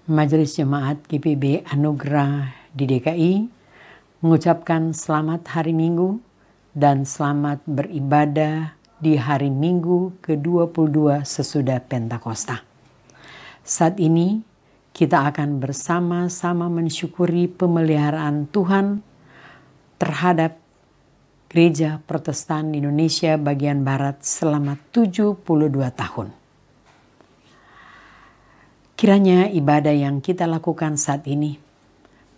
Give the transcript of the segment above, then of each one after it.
Majelis Jemaat GPB Anugerah di DKI mengucapkan selamat hari Minggu dan selamat beribadah di hari Minggu ke-22 sesudah Pentakosta. Saat ini kita akan bersama-sama mensyukuri pemeliharaan Tuhan terhadap Gereja Protestan Indonesia bagian Barat selama 72 tahun. Kiranya ibadah yang kita lakukan saat ini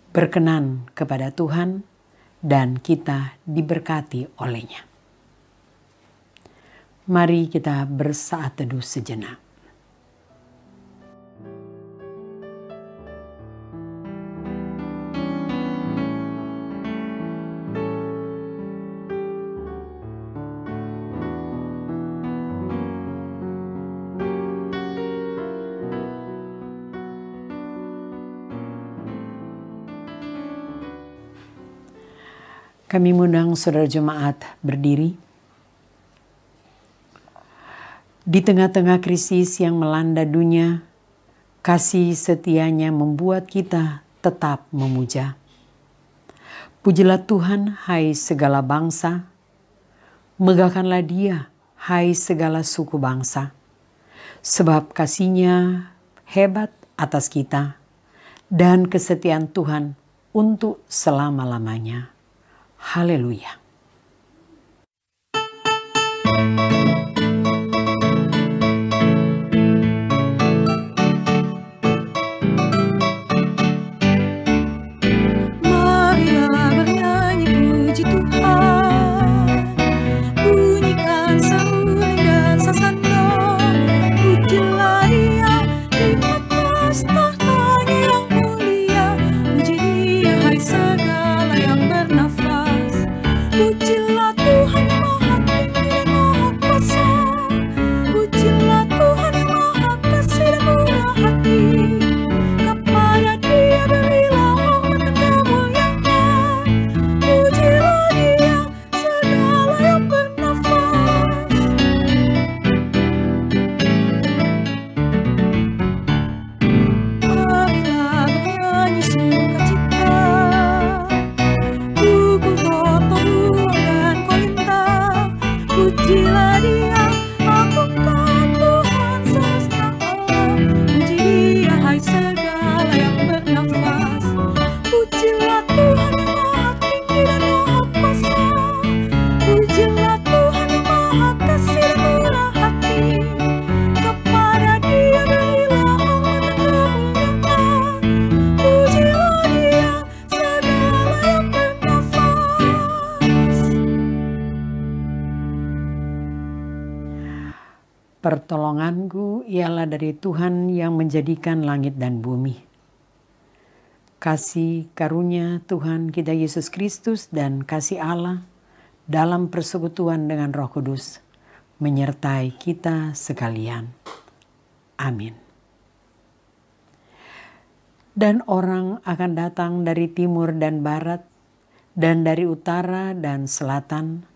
berkenan kepada Tuhan dan kita diberkati olehnya. Mari kita bersaat teduh sejenak. Kami mengundang saudara jemaat berdiri. Di tengah-tengah krisis yang melanda dunia, kasih setianya membuat kita tetap memuja. Pujilah Tuhan, hai segala bangsa. Megahkanlah Dia, hai segala suku bangsa. Sebab kasih-Nya hebat atas kita dan kesetiaan Tuhan untuk selama-lamanya. Haleluya. Marilah bernyanyi puji Tuhan, bunyikan seruling dan sasando. Pujilah Dia di atas tahtanya yang mulia. Puji Dia hai segala yang bernafas. Pujilah Tuhan yang maha tinggi dan maha kuasa. Pujilah Tuhan yang maha kasih dan murah hati. Kepada Dia berilah hormat dan kemuliaan. Pujilah Dia segala yang bernafas. Marilah bernyanyi sukacita, pukul gotong ruang dan kolintang. Pujilah Dia, agungkan Tuhan semesta alam. Puji Dia hai segala yang bernafas. Pujilah Tuhan yang maha tinggi dan maha kuasa. Pujilah Tuhan yang maha kasih dan murah hati. Kepada Dia berilah hormat dan kemuliaan. Pujilah Dia segala yang bernafas. Pertolonganku ialah dari Tuhan yang menjadikan langit dan bumi. Kasih karunia Tuhan kita Yesus Kristus dan kasih Allah dalam persekutuan dengan Roh Kudus menyertai kita sekalian. Amin. Dan orang akan datang dari timur dan barat, dan dari utara dan selatan,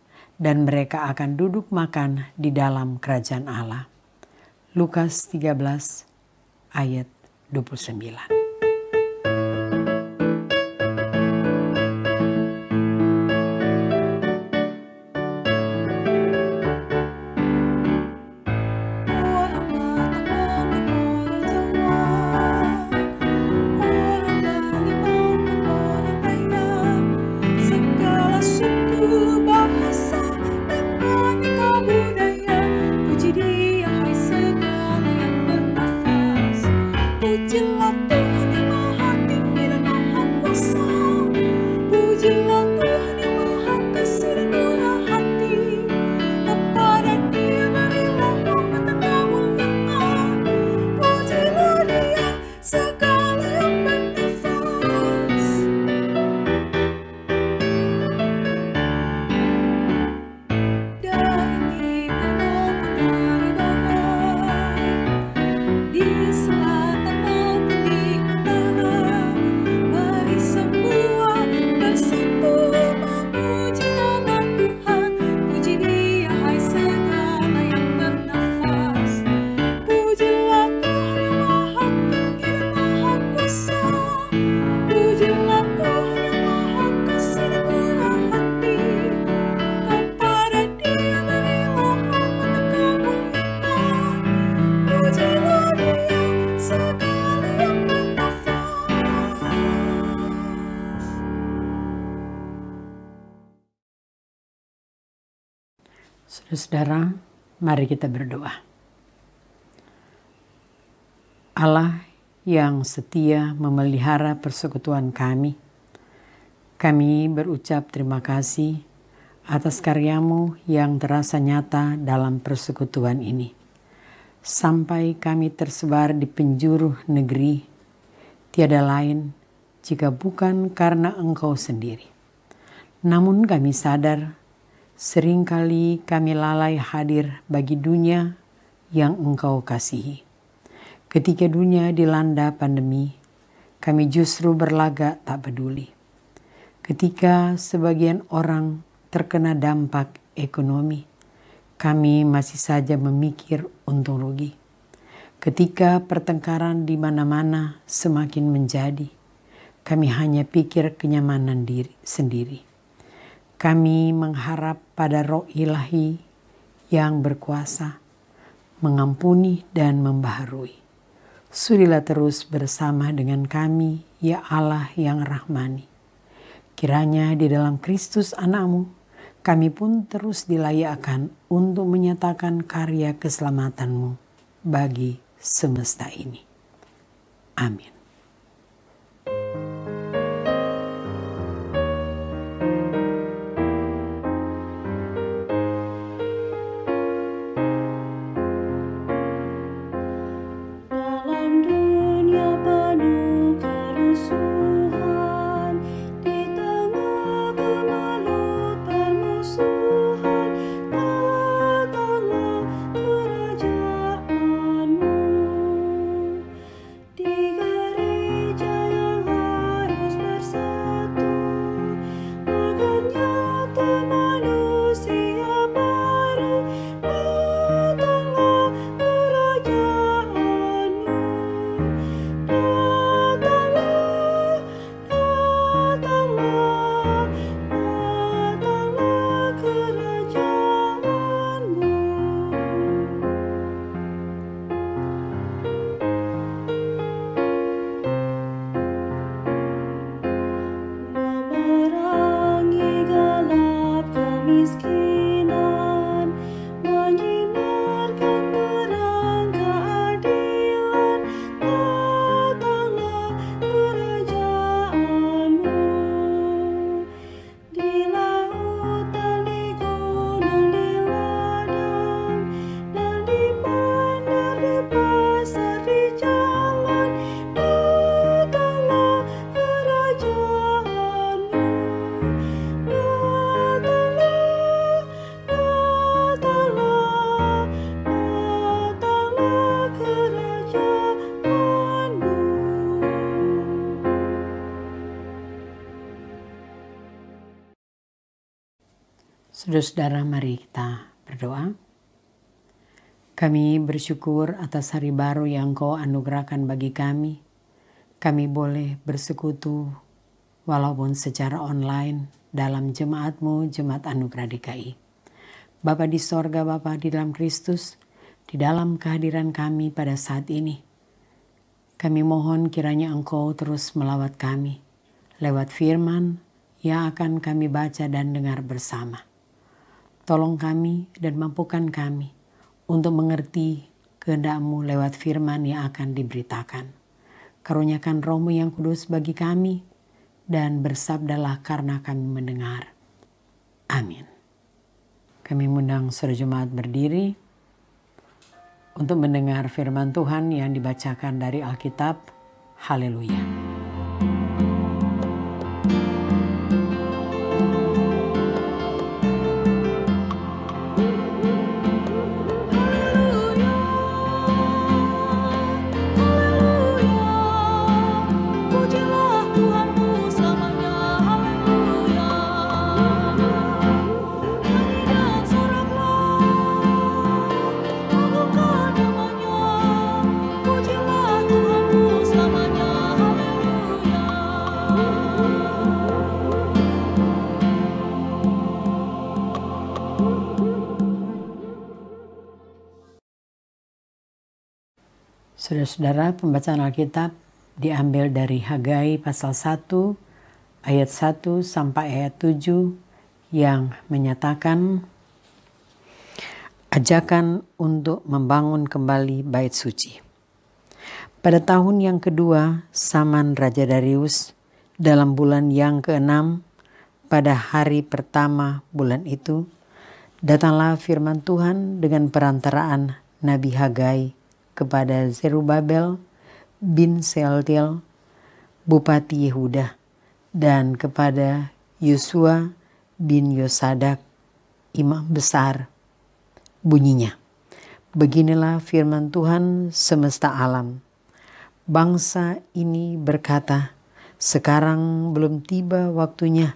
dan mereka akan duduk makan di dalam kerajaan Allah. Lukas 13 ayat 29. Orang datang menggembola jawab, orang Bali maupun orang Dayak, segala suku, bahasa, dan aneka budaya. Puji Dia hai segala yang bernafas. Pujilah Tuhan yang maha tinggi dan maha kuasa. Pujilah Tuhan yang maha kasih dan murah hati. Kepada Dia berilah hormat dan kemuliaan. Pujilah Dia segala yang bernafas. Dari timur maupun dari barat, di selatan maupun Saudara, mari kita berdoa. Allah yang setia memelihara persekutuan kami berucap terima kasih atas karya-Mu yang terasa nyata dalam persekutuan ini. Sampai kami tersebar di penjuru negeri, tiada lain jika bukan karena Engkau sendiri. Namun kami sadar, seringkali kami lalai hadir bagi dunia yang Engkau kasihi. Ketika dunia dilanda pandemi, kami justru berlagak tak peduli. Ketika sebagian orang terkena dampak ekonomi, kami masih saja memikir untung rugi. Ketika pertengkaran di mana-mana semakin menjadi, kami hanya pikir kenyamanan diri sendiri. Kami mengharap pada Roh Ilahi yang berkuasa, mengampuni dan membaharui. Sudilah terus bersama dengan kami, ya Allah yang rahmani. Kiranya di dalam Kristus Anak-Mu, kami pun terus dilayakkan untuk menyatakan karya keselamatan-Mu bagi semesta ini. Amin. Dalam dunia penuh kerusuhan, di tengah gemerlap permusuhan, datanglah kerajaan-Mu. Di gereja yang harus bersatu, agar nyata manusia baru, datanglah kerajaan-Mu. Datanglah kerajaan-Mu. Memerangi gelap kemiskinan, menyinarkan terang keadilan, datanglah kerajaan-Mu. Di lautan, di gunung, di ladang, dan di bandar, di pasar, di jalan, datanglah kerajaan-Mu. Datanglah kerajaan-Mu. Saudara-saudara, mari kita berdoa. Kami bersyukur atas hari baru yang Engkau anugerahkan bagi kami. Kami boleh bersekutu walaupun secara online dalam jemaat-Mu, Jemaat Anugerah DKI. Bapa di sorga, Bapa di dalam Kristus, di dalam kehadiran kami pada saat ini, kami mohon kiranya Engkau terus melawat kami lewat firman yang akan kami baca dan dengar bersama. Tolong kami dan mampukan kami untuk mengerti kehendak-Mu lewat firman yang akan diberitakan. Karuniakan Roh-Mu yang kudus bagi kami, dan bersabdalah karena kami mendengar. Amin. Kami mengundang saudara jemaat berdiri untuk mendengar firman Tuhan yang dibacakan dari Alkitab. Haleluya. Pujilah Tuhanku selamanya, haleluya. Nyanyi dan soraklah, agungkan namanya. Pujilah Tuhanku selamanya, haleluya. Saudara-saudara, pembacaan Alkitab diambil dari Hagai pasal 1 ayat 1 sampai ayat 7 yang menyatakan, Ajakan untuk membangun kembali bait suci. Pada tahun yang kedua zaman Raja Darius, dalam bulan yang ke-6, pada hari pertama bulan itu, datanglah firman Tuhan dengan perantaraan Nabi Hagai kepada Zerubabel bin Sealtiel, Bupati Yehuda, dan kepada Yosua bin Yosadak, Imam Besar. Bunyinya, beginilah firman Tuhan semesta alam. Bangsa ini berkata, sekarang belum tiba waktunya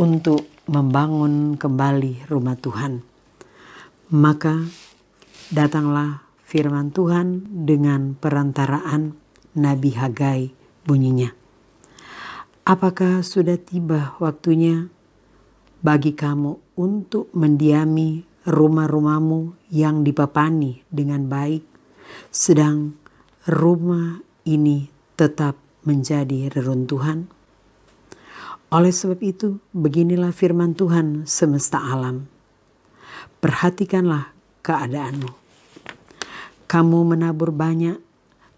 untuk membangun kembali rumah Tuhan. Maka datanglah firman Tuhan dengan perantaraan Nabi Hagai, bunyinya, apakah sudah tiba waktunya bagi kamu untuk mendiami rumah-rumahmu yang dipapani dengan baik, sedang rumah ini tetap menjadi reruntuhan? Oleh sebab itu, beginilah firman Tuhan semesta alam. Perhatikanlah keadaanmu. Kamu menabur banyak,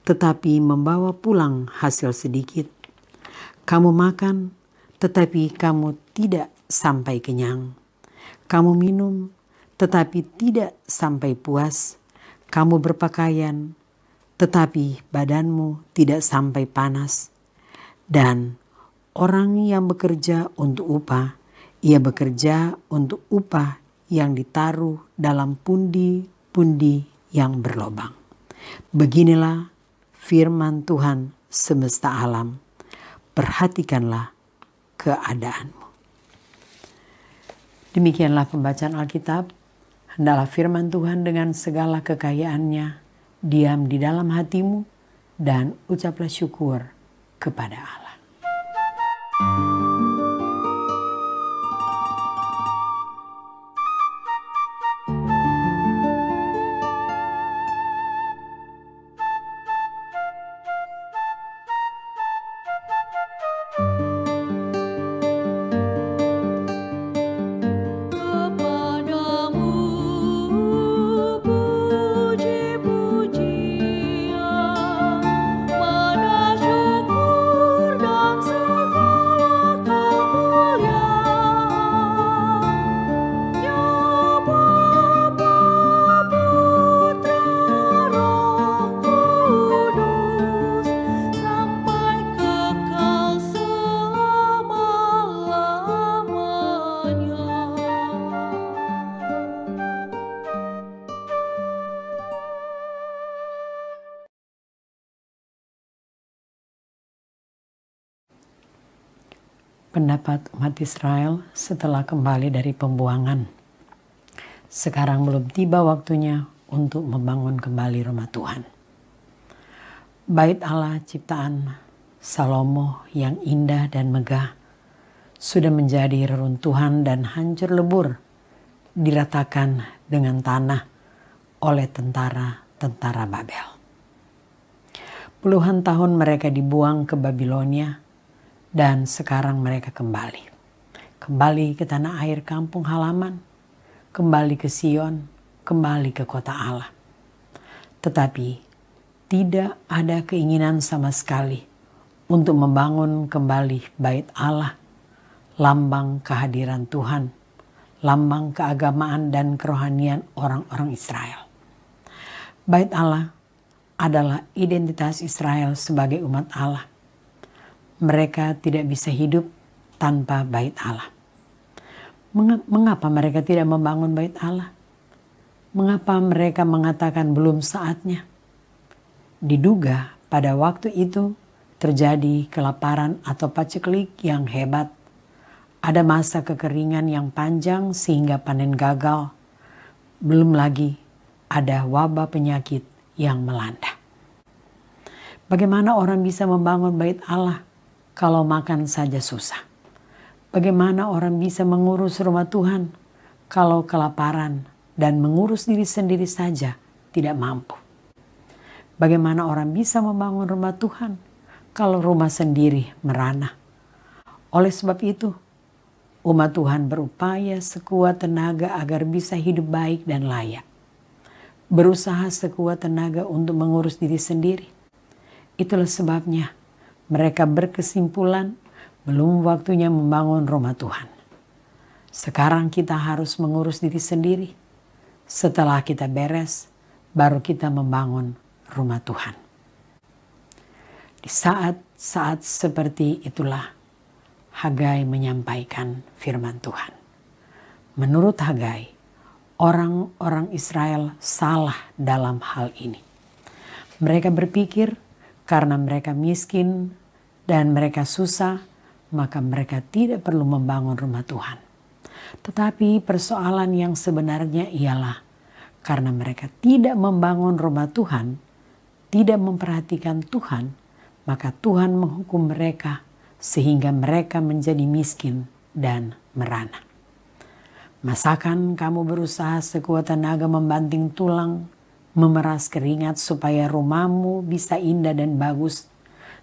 tetapi membawa pulang hasil sedikit. Kamu makan, tetapi kamu tidak sampai kenyang. Kamu minum, tetapi tidak sampai puas. Kamu berpakaian, tetapi badanmu tidak sampai panas. Dan orang yang bekerja untuk upah, ia bekerja untuk upah yang ditaruh dalam pundi-pundi yang berlobang. Beginilah firman Tuhan semesta alam. Perhatikanlah keadaanmu. Demikianlah pembacaan Alkitab. Hendaklah firman Tuhan dengan segala kekayaannya diam di dalam hatimu dan ucaplah syukur kepada Allah. Kepadamu puji-pujian, mana syukur dan segala kemuliaan, ya Bapa, Putra, Roh Kudus, sampai kekal selama-lamanya. Pendapat umat Israel setelah kembali dari pembuangan. Sekarang belum tiba waktunya untuk membangun kembali rumah Tuhan. Bait Allah ciptaan Salomo yang indah dan megah sudah menjadi reruntuhan dan hancur lebur, diratakan dengan tanah oleh tentara-tentara Babel. Puluhan tahun mereka dibuang ke Babilonia, dan sekarang mereka kembali. Kembali ke tanah air kampung halaman, kembali ke Sion, kembali ke kota Allah. Tetapi tidak ada keinginan sama sekali untuk membangun kembali bait Allah, lambang kehadiran Tuhan, lambang keagamaan dan kerohanian orang-orang Israel. Bait Allah adalah identitas Israel sebagai umat Allah. Mereka tidak bisa hidup tanpa bait Allah. Mengapa mereka tidak membangun bait Allah? Mengapa mereka mengatakan belum saatnya? Diduga pada waktu itu terjadi kelaparan atau paceklik yang hebat. Ada masa kekeringan yang panjang sehingga panen gagal. Belum lagi ada wabah penyakit yang melanda. Bagaimana orang bisa membangun bait Allah kalau makan saja susah? Bagaimana orang bisa mengurus rumah Tuhan kalau kelaparan dan mengurus diri sendiri saja tidak mampu? Bagaimana orang bisa membangun rumah Tuhan kalau rumah sendiri merana? Oleh sebab itu, umat Tuhan berupaya sekuat tenaga agar bisa hidup baik dan layak. berusaha sekuat tenaga untuk mengurus diri sendiri. Itulah sebabnya mereka berkesimpulan belum waktunya membangun rumah Tuhan. Sekarang kita harus mengurus diri sendiri. Setelah kita beres, baru kita membangun rumah Tuhan. Di saat-saat seperti itulah Hagai menyampaikan firman Tuhan. Menurut Hagai, orang-orang Israel salah dalam hal ini. Mereka berpikir karena mereka miskin dan mereka susah, maka mereka tidak perlu membangun rumah Tuhan. Tetapi persoalan yang sebenarnya ialah karena mereka tidak membangun rumah Tuhan, tidak memperhatikan Tuhan, maka Tuhan menghukum mereka sehingga mereka menjadi miskin dan merana. Masakan kamu berusaha sekuat tenaga membanting tulang, memeras keringat supaya rumahmu bisa indah dan bagus,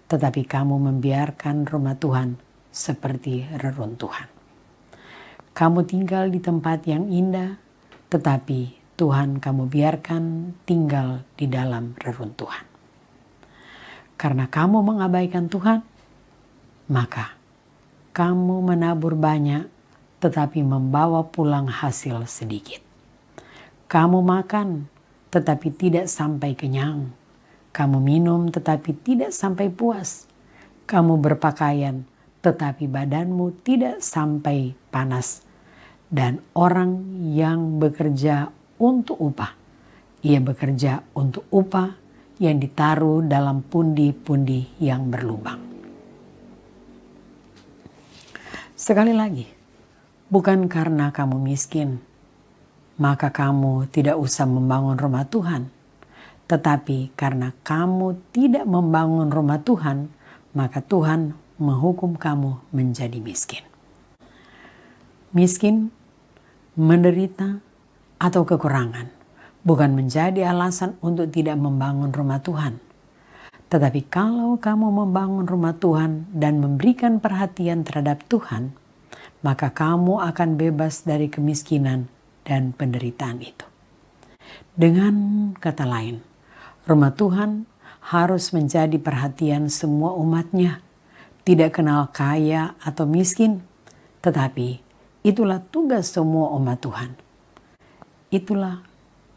tetapi kamu membiarkan rumah Tuhan seperti reruntuhan. Kamu tinggal di tempat yang indah, tetapi Tuhan kamu biarkan tinggal di dalam reruntuhan. Karena kamu mengabaikan Tuhan, maka kamu menabur banyak, tetapi membawa pulang hasil sedikit. Kamu makan, tetapi tidak sampai kenyang. Kamu minum, tetapi tidak sampai puas. Kamu berpakaian, tetapi badanmu tidak sampai panas. Dan orang yang bekerja untuk upah, ia bekerja untuk upah yang ditaruh dalam pundi-pundi yang berlubang. Sekali lagi, bukan karena kamu miskin, maka kamu tidak usah membangun rumah Tuhan. Tetapi karena kamu tidak membangun rumah Tuhan, maka Tuhan menghukum kamu menjadi miskin. Miskin, menderita, atau kekurangan bukan menjadi alasan untuk tidak membangun rumah Tuhan. Tetapi kalau kamu membangun rumah Tuhan dan memberikan perhatian terhadap Tuhan, maka kamu akan bebas dari kemiskinan dan penderitaan itu. Dengan kata lain, rumah Tuhan harus menjadi perhatian semua umatnya, tidak kenal kaya atau miskin, tetapi itulah tugas semua umat Tuhan. Itulah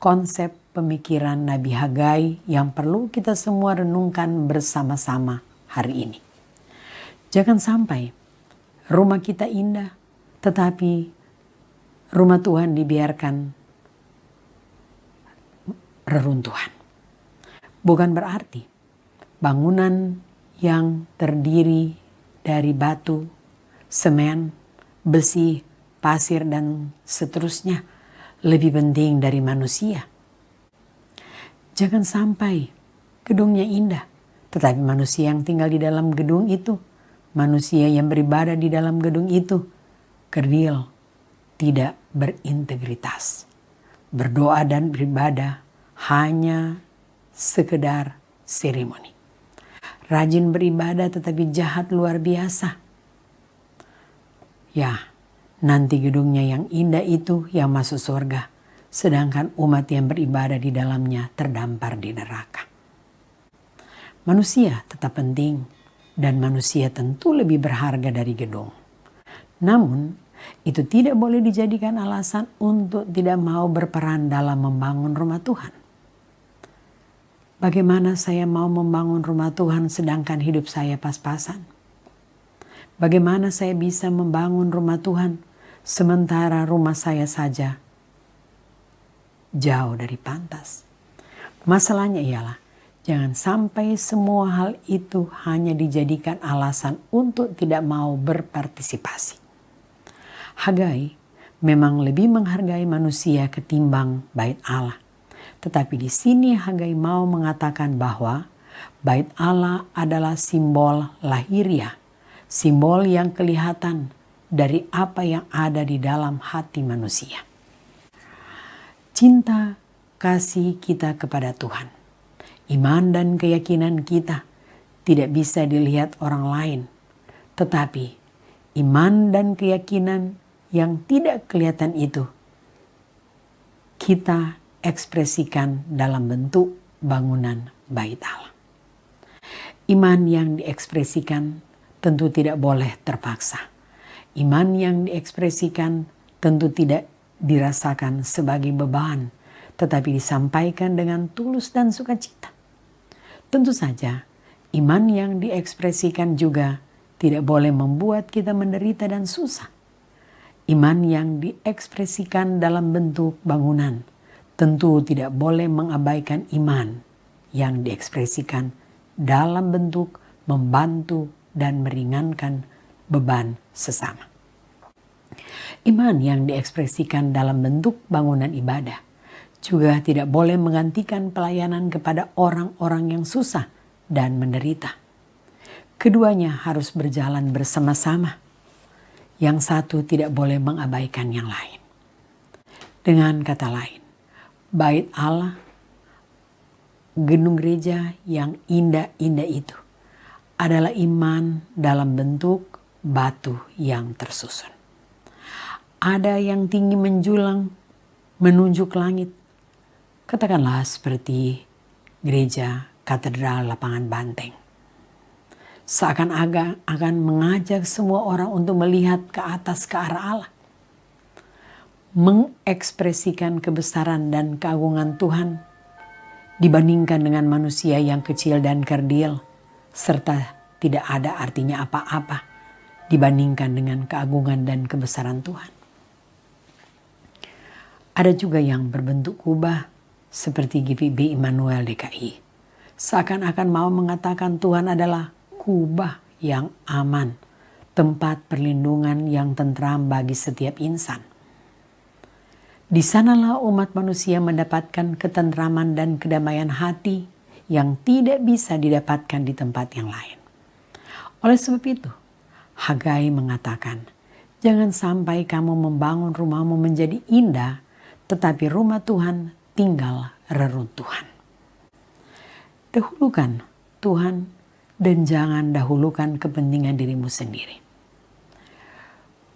konsep pemikiran Nabi Hagai yang perlu kita semua renungkan bersama-sama hari ini. Jangan sampai rumah kita indah, tetapi rumah Tuhan dibiarkan reruntuhan. Bukan berarti bangunan yang terdiri dari batu, semen, besi, pasir, dan seterusnya lebih penting dari manusia. Jangan sampai gedungnya indah, tetapi manusia yang tinggal di dalam gedung itu, manusia yang beribadah di dalam gedung itu, kerdil, tidak berintegritas. Berdoa dan beribadah hanya sekedar seremoni. Rajin beribadah tetapi jahat luar biasa. Ya, nanti gedungnya yang indah itu yang masuk surga, sedangkan umat yang beribadah di dalamnya terdampar di neraka. Manusia tetap penting dan manusia tentu lebih berharga dari gedung. Namun, itu tidak boleh dijadikan alasan untuk tidak mau berperan dalam membangun rumah Tuhan. Bagaimana saya mau membangun rumah Tuhan sedangkan hidup saya pas-pasan? Bagaimana saya bisa membangun rumah Tuhan sementara rumah saya saja jauh dari pantas? Masalahnya ialah jangan sampai semua hal itu hanya dijadikan alasan untuk tidak mau berpartisipasi. Hagai memang lebih menghargai manusia ketimbang bait Allah. Tetapi di sini Hagai mau mengatakan bahwa bait Allah adalah simbol lahiriah, simbol yang kelihatan dari apa yang ada di dalam hati manusia. Cinta kasih kita kepada Tuhan, iman dan keyakinan kita tidak bisa dilihat orang lain, tetapi iman dan keyakinan yang tidak kelihatan itu kita diekspresikan dalam bentuk bangunan bait Allah. Iman yang diekspresikan tentu tidak boleh terpaksa. Iman yang diekspresikan tentu tidak dirasakan sebagai beban, tetapi disampaikan dengan tulus dan sukacita. Tentu saja, iman yang diekspresikan juga tidak boleh membuat kita menderita dan susah. Iman yang diekspresikan dalam bentuk bangunan tentu tidak boleh mengabaikan iman yang diekspresikan dalam bentuk membantu dan meringankan beban sesama. Iman yang diekspresikan dalam bentuk bangunan ibadah juga tidak boleh menggantikan pelayanan kepada orang-orang yang susah dan menderita. Keduanya harus berjalan bersama-sama. Yang satu tidak boleh mengabaikan yang lain. Dengan kata lain, bait Allah, gedung gereja yang indah-indah itu adalah iman dalam bentuk batu yang tersusun. Ada yang tinggi menjulang menunjuk langit. Katakanlah seperti gereja katedral Lapangan Banteng. Seakan-akan akan mengajak semua orang untuk melihat ke atas ke arah Allah. Mengekspresikan kebesaran dan keagungan Tuhan dibandingkan dengan manusia yang kecil dan kerdil serta tidak ada artinya apa-apa dibandingkan dengan keagungan dan kebesaran Tuhan. Ada juga yang berbentuk kubah seperti GPB Immanuel DKI. Seakan-akan mau mengatakan Tuhan adalah kubah yang aman, tempat perlindungan yang tentram bagi setiap insan. Di sanalah umat manusia mendapatkan ketentraman dan kedamaian hati yang tidak bisa didapatkan di tempat yang lain. Oleh sebab itu, Hagai mengatakan, jangan sampai kamu membangun rumahmu menjadi indah, tetapi rumah Tuhan tinggal reruntuhan. Dahulukan Tuhan dan jangan dahulukan kepentingan dirimu sendiri.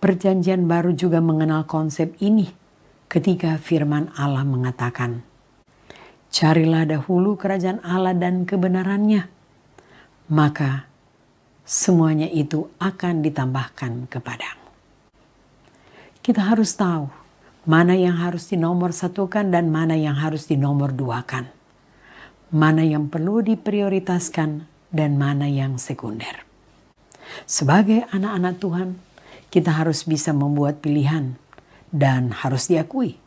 Perjanjian Baru juga mengenal konsep ini ketika firman Allah mengatakan, carilah dahulu kerajaan Allah dan kebenarannya, maka semuanya itu akan ditambahkan kepadamu. Kita harus tahu mana yang harus dinomor satukan dan mana yang harus dinomor duakan. Mana yang perlu diprioritaskan dan mana yang sekunder. Sebagai anak-anak Tuhan, kita harus bisa membuat pilihan dan harus diakui,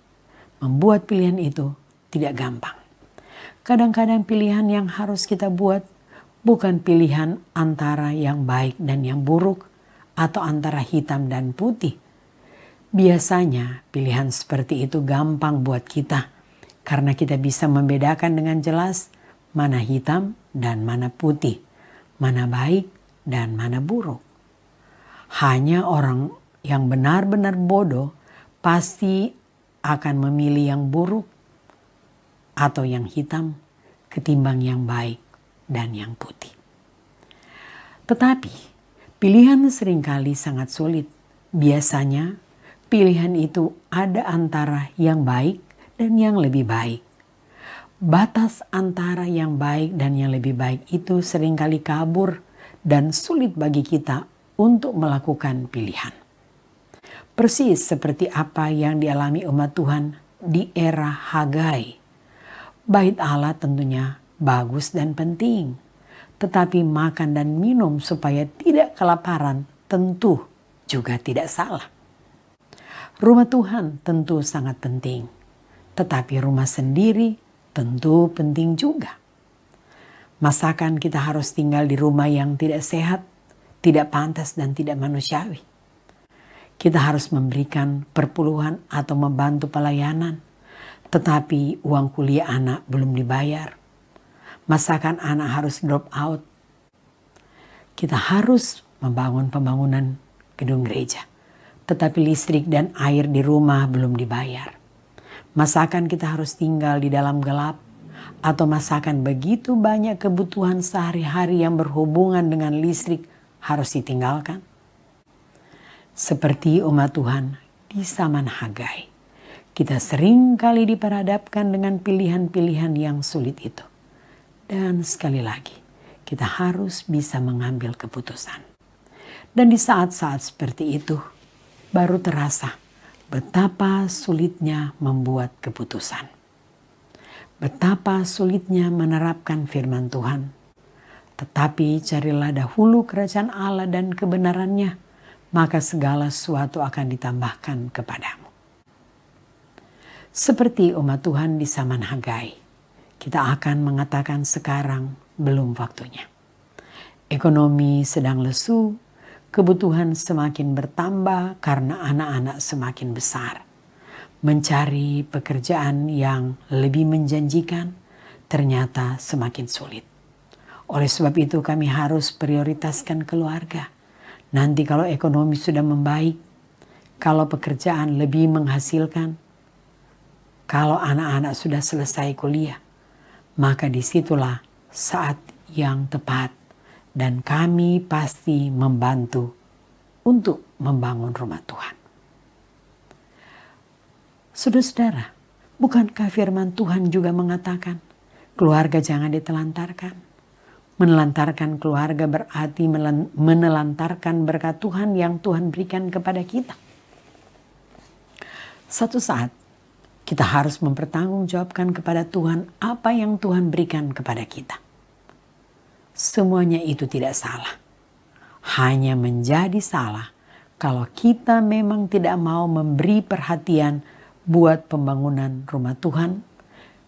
membuat pilihan itu tidak gampang. Kadang-kadang pilihan yang harus kita buat bukan pilihan antara yang baik dan yang buruk atau antara hitam dan putih. Biasanya pilihan seperti itu gampang buat kita karena kita bisa membedakan dengan jelas mana hitam dan mana putih, mana baik dan mana buruk. Hanya orang yang benar-benar bodoh pasti akan memilih yang buruk atau yang hitam ketimbang yang baik dan yang putih. Tetapi pilihan seringkali sangat sulit. Biasanya pilihan itu ada antara yang baik dan yang lebih baik. Batas antara yang baik dan yang lebih baik itu seringkali kabur dan sulit bagi kita untuk melakukan pilihan. Persis seperti apa yang dialami umat Tuhan di era Hagai. Bait Allah tentunya bagus dan penting, tetapi makan dan minum supaya tidak kelaparan tentu juga tidak salah. Rumah Tuhan tentu sangat penting, tetapi rumah sendiri tentu penting juga. Masakan kita harus tinggal di rumah yang tidak sehat, tidak pantas dan tidak manusiawi. Kita harus memberikan perpuluhan atau membantu pelayanan, tetapi uang kuliah anak belum dibayar. Masakan anak harus drop out. Kita harus membangun pembangunan gedung gereja, tetapi listrik dan air di rumah belum dibayar. Masakan kita harus tinggal di dalam gelap, atau masakan begitu banyak kebutuhan sehari-hari yang berhubungan dengan listrik harus ditinggalkan. Seperti umat Tuhan di zaman Hagai, Kita sering kali diperhadapkan dengan pilihan-pilihan yang sulit itu. Dan sekali lagi, kita harus bisa mengambil keputusan. Dan di saat-saat seperti itu, baru terasa betapa sulitnya membuat keputusan. Betapa sulitnya menerapkan firman Tuhan. Tetapi carilah dahulu kerajaan Allah dan kebenarannya, maka segala sesuatu akan ditambahkan kepadamu. Seperti umat Tuhan di zaman Hagai, kita akan mengatakan sekarang belum waktunya. Ekonomi sedang lesu, kebutuhan semakin bertambah karena anak-anak semakin besar. Mencari pekerjaan yang lebih menjanjikan ternyata semakin sulit. Oleh sebab itu kami harus prioritaskan keluarga. Nanti kalau ekonomi sudah membaik, kalau pekerjaan lebih menghasilkan, kalau anak-anak sudah selesai kuliah, maka disitulah saat yang tepat dan kami pasti membantu untuk membangun rumah Tuhan. Saudara-saudara, bukankah firman Tuhan juga mengatakan, keluarga jangan ditelantarkan. Menelantarkan keluarga berarti menelantarkan berkat Tuhan yang Tuhan berikan kepada kita. Satu saat, kita harus mempertanggungjawabkan kepada Tuhan apa yang Tuhan berikan kepada kita. Semuanya itu tidak salah. Hanya menjadi salah kalau kita memang tidak mau memberi perhatian buat pembangunan rumah Tuhan.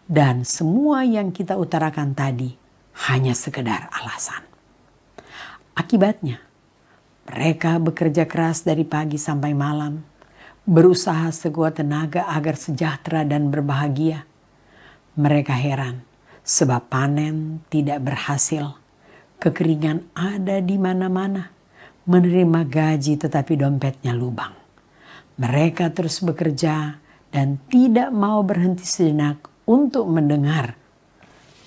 Dan semua yang kita utarakan tadi hanya sekedar alasan. Akibatnya, mereka bekerja keras dari pagi sampai malam, berusaha sekuat tenaga agar sejahtera dan berbahagia. Mereka heran sebab panen tidak berhasil. Kekeringan ada di mana-mana. Menerima gaji tetapi dompetnya lubang. Mereka terus bekerja dan tidak mau berhenti sejenak untuk mendengar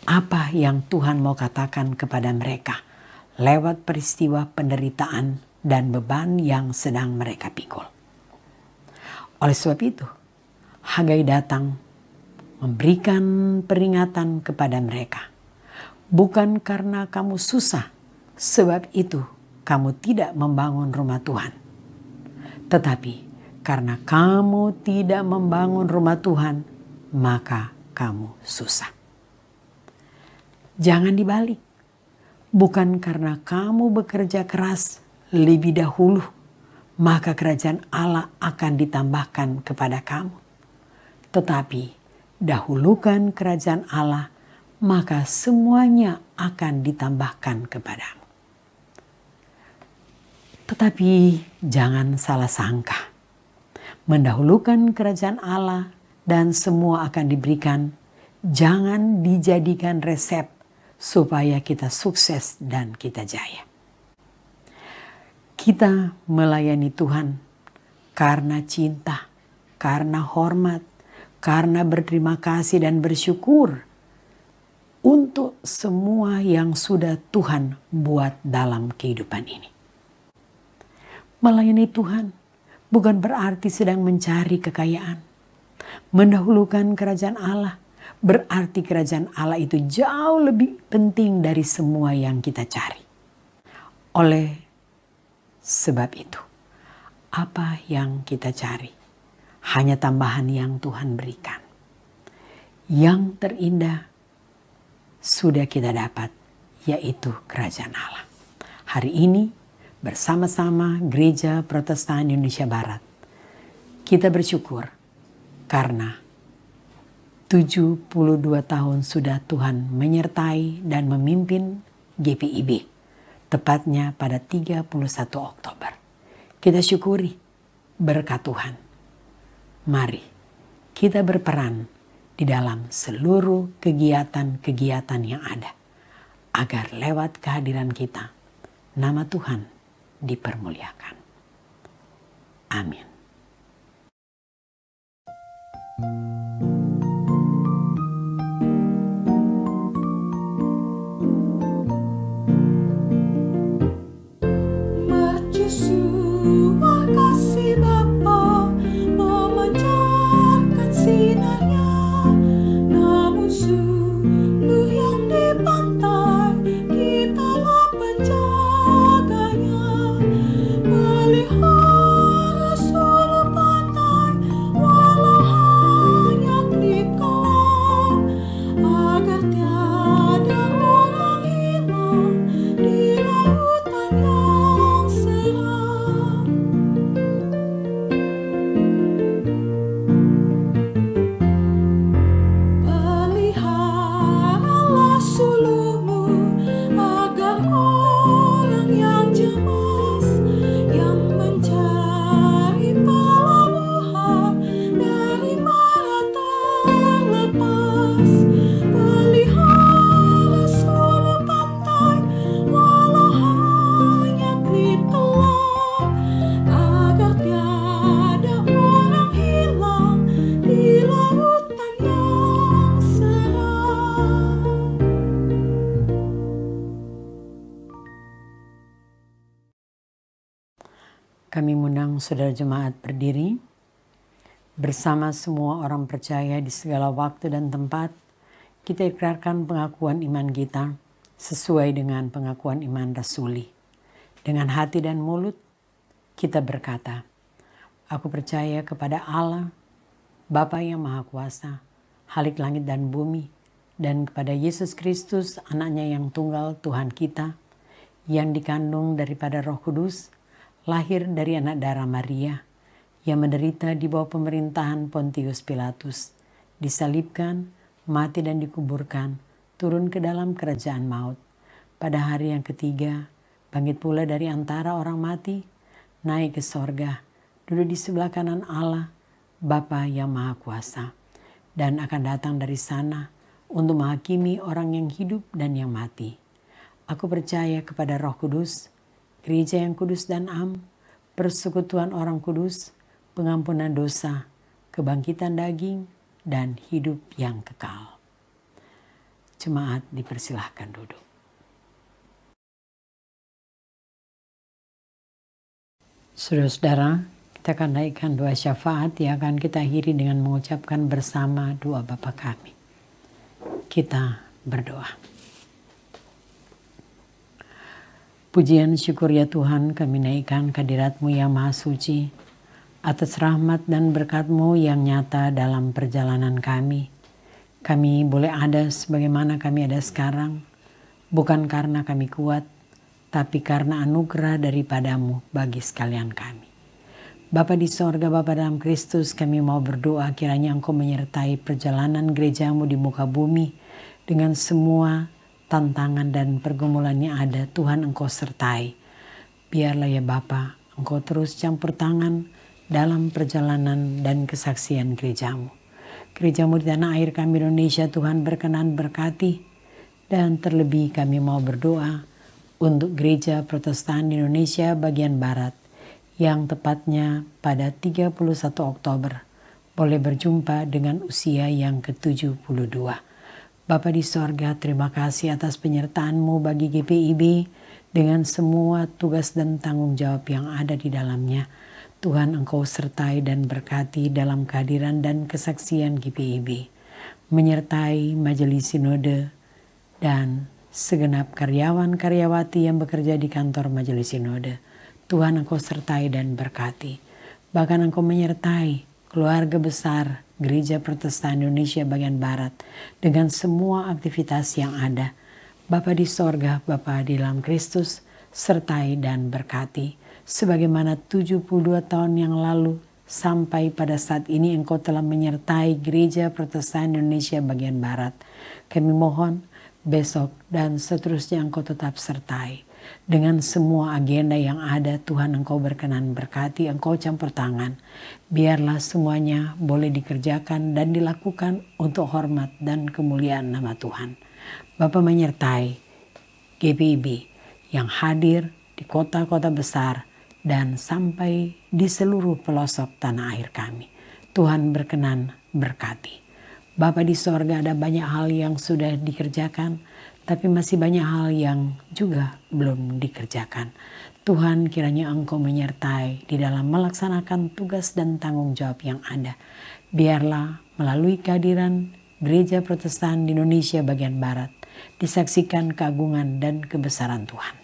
apa yang Tuhan mau katakan kepada mereka lewat peristiwa penderitaan dan beban yang sedang mereka pikul. Oleh sebab itu, Hagai datang memberikan peringatan kepada mereka. Bukan karena kamu susah, sebab itu kamu tidak membangun rumah Tuhan. Tetapi karena kamu tidak membangun rumah Tuhan, maka kamu susah. Jangan dibalik. Bukan karena kamu bekerja keras lebih dahulu, maka kerajaan Allah akan ditambahkan kepada kamu. Tetapi dahulukan kerajaan Allah, maka semuanya akan ditambahkan kepadamu. Tetapi jangan salah sangka. Mendahulukan kerajaan Allah dan semua akan diberikan, jangan dijadikan resep supaya kita sukses dan kita jaya. Kita melayani Tuhan karena cinta, karena hormat, karena berterima kasih dan bersyukur untuk semua yang sudah Tuhan buat dalam kehidupan ini. Melayani Tuhan bukan berarti sedang mencari kekayaan. Mendahulukan kerajaan Allah berarti kerajaan Allah itu jauh lebih penting dari semua yang kita cari. Oleh sebab itu, apa yang kita cari hanya tambahan yang Tuhan berikan. Yang terindah sudah kita dapat, yaitu kerajaan Allah. Hari ini bersama-sama Gereja Protestan Indonesia Barat, kita bersyukur karena 72 tahun sudah Tuhan menyertai dan memimpin GPIB. Tepatnya pada 31 Oktober. Kita syukuri berkat Tuhan. Mari kita berperan di dalam seluruh kegiatan-kegiatan yang ada. Agar lewat kehadiran kita, nama Tuhan dipermuliakan. Amin. Mercusuar kasih Bapa memancarkan Kami mengundang saudara jemaat berdiri bersama semua orang percaya di segala waktu dan tempat. Kita ikrarkan pengakuan iman kita sesuai dengan pengakuan iman rasuli. Dengan hati dan mulut kita berkata, aku percaya kepada Allah, Bapa yang Maha Kuasa, Khalik langit dan bumi, dan kepada Yesus Kristus, anaknya yang tunggal Tuhan kita, yang dikandung daripada Roh Kudus, lahir dari anak darah Maria, yang menderita di bawah pemerintahan Pontius Pilatus, disalibkan, mati dan dikuburkan, turun ke dalam kerajaan maut. Pada hari yang ketiga, bangkit pula dari antara orang mati, naik ke sorga, duduk di sebelah kanan Allah, Bapa yang Maha Kuasa, dan akan datang dari sana untuk menghakimi orang yang hidup dan yang mati. Aku percaya kepada Roh Kudus, gereja yang kudus dan am, persekutuan orang kudus, pengampunan dosa, kebangkitan daging, dan hidup yang kekal. Jemaat dipersilahkan duduk. Saudara-saudara, kita akan naikkan doa syafaat yang akan kita akhiri dengan mengucapkan bersama doa Bapa kami. Kita berdoa. Pujian syukur ya Tuhan, kami naikkan kehadirat-Mu yang Maha Suci, atas rahmat dan berkat-Mu yang nyata dalam perjalanan kami. Kami boleh ada sebagaimana kami ada sekarang, bukan karena kami kuat, tapi karena anugerah daripada-Mu bagi sekalian kami. Bapa di sorga, Bapa dalam Kristus, kami mau berdoa kiranya Engkau menyertai perjalanan gereja-Mu di muka bumi dengan semua tantangan dan pergumulan yang ada. Tuhan Engkau sertai. Biarlah ya Bapa, Engkau terus campur tangan dalam perjalanan dan kesaksian gereja-Mu. Gereja-Mu di tanah air kami Indonesia, Tuhan berkenan berkati. Dan terlebih kami mau berdoa untuk gereja Protestan di Indonesia bagian Barat yang tepatnya pada 31 Oktober boleh berjumpa dengan usia yang ke-72. Bapa di sorga, terima kasih atas penyertaan-Mu bagi GPIB dengan semua tugas dan tanggung jawab yang ada di dalamnya. Tuhan Engkau sertai dan berkati dalam kehadiran dan kesaksian GPIB, menyertai Majelis Sinode dan segenap karyawan-karyawati yang bekerja di kantor Majelis Sinode. Tuhan Engkau sertai dan berkati. Bahkan Engkau menyertai keluarga besar Gereja Protestan Indonesia bagian Barat dengan semua aktivitas yang ada. Bapa di sorga, Bapa di dalam Kristus, sertai dan berkati. Sebagaimana 72 tahun yang lalu sampai pada saat ini Engkau telah menyertai Gereja Protestan Indonesia bagian Barat. Kami mohon besok dan seterusnya Engkau tetap sertai. Dengan semua agenda yang ada, Tuhan Engkau berkenan berkati, Engkau campur tangan. Biarlah semuanya boleh dikerjakan dan dilakukan untuk hormat dan kemuliaan nama Tuhan. Bapa menyertai GPIB yang hadir di kota-kota besar dan sampai di seluruh pelosok tanah air kami. Tuhan berkenan berkati. Bapa di sorga, ada banyak hal yang sudah dikerjakan, tapi masih banyak hal yang juga belum dikerjakan. Tuhan kiranya Engkau menyertai di dalam melaksanakan tugas dan tanggung jawab yang ada. Biarlah melalui kehadiran Gereja Protestan di Indonesia bagian Barat disaksikan keagungan dan kebesaran Tuhan.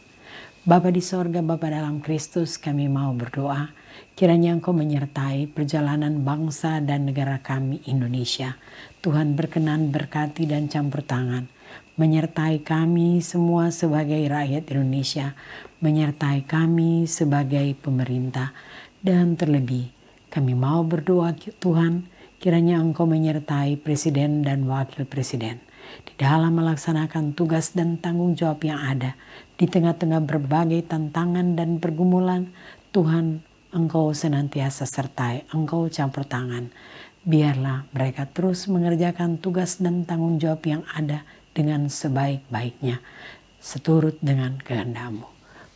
Bapa di sorga, Bapa dalam Kristus, kami mau berdoa kiranya Engkau menyertai perjalanan bangsa dan negara kami Indonesia. Tuhan berkenan berkati dan campur tangan, menyertai kami semua sebagai rakyat Indonesia, menyertai kami sebagai pemerintah, dan terlebih kami mau berdoa Tuhan kiranya Engkau menyertai Presiden dan Wakil Presiden di dalam melaksanakan tugas dan tanggung jawab yang ada di tengah-tengah berbagai tantangan dan pergumulan. Tuhan Engkau senantiasa sertai, Engkau campur tangan. Biarlah mereka terus mengerjakan tugas dan tanggung jawab yang ada dengan sebaik-baiknya, seturut dengan kehendak-Mu.